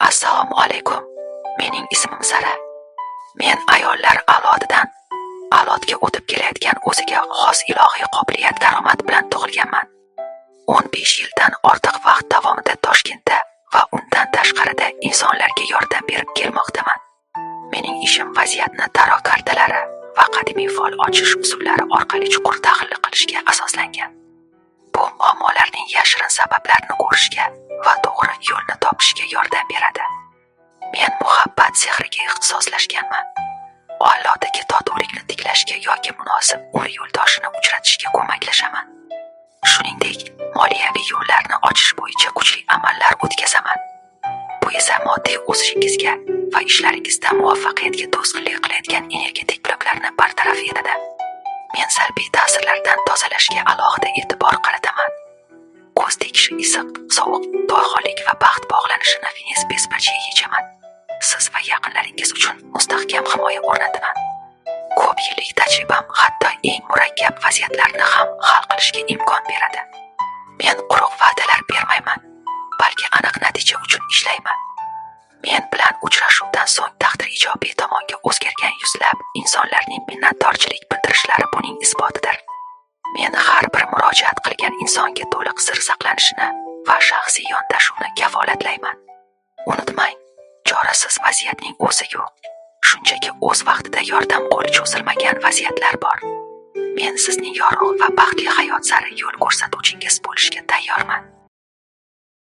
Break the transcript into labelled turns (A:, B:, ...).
A: Assalomu alaykum. Mening ismim Sara. Men ayollar avlodidan avlodga o'tib kelayotgan o'ziga xos ilohiy qobiliyat daromad bilan tug'ilganman. 15 yildan ortiq vaqt davomida Toshkentda va undan tashqarida insonlarga yordam berib kelmoqdaman. Mening ishim vaziyatni tarot kartalari va qadimiy fol ochish usullari orqali chuqur tahlil qilishga asoslangan. Bu muammolarning yashirin sabablarini ko'rishga va to'g'ri yo'lni topishga yordam beradi. Men muhabbat sehriga ixtisoslashganman. Oiladagi totuvlikni tiklashga yoki munosib umr yo'ldoshini uchratishga ko'maklashaman. Shuningdek, moliyaviy yo'llarni ochish bo'yicha kuchli amallar o'tkazaman. Bu esa moddiy o'sishingizga va ishlaringizda muvaffaqiyatga to'sqinlik qilayotgan energetik bloklarni bartaraf etadi. Men salbiy ta'sirlardan tozalashga alohida e'tibor qarataman. Ko'z tegishi issiq, sovuq, to'yxonlik va baxt bog'lanishini finis besparchiga yechaman. Siz va yaqinlaringiz uchun mustahkam himoya o'rnataman. Ko'p yillik tajribam hatto eng murakkab vaziyatlarni ham hal qilishga imkon beradi. Men quruq va'dalar bermayman, balki aniq natija uchun ishlayman. Men bilan uchrashuvdan so'ng taqdir ijobiy tomonga o'zgargan yuzlab insonlarning minnatdorchilik bildirishlari buning isbotidir. Men har bir murojaat qilgan insonga to'liq sir saqlanishini va shaxsiy yondashuvni kafolatlayman. Unutmang, chorasiz vaziyatning o'zi yo'q. Shunchaki o'z vaqtida yordam qo'li cho'zilmagan vaziyatlar bor. Men sizning yorug' va baxtli hayot sari yo'l ko'rsatuvchingiz bo'lishga tayyorman.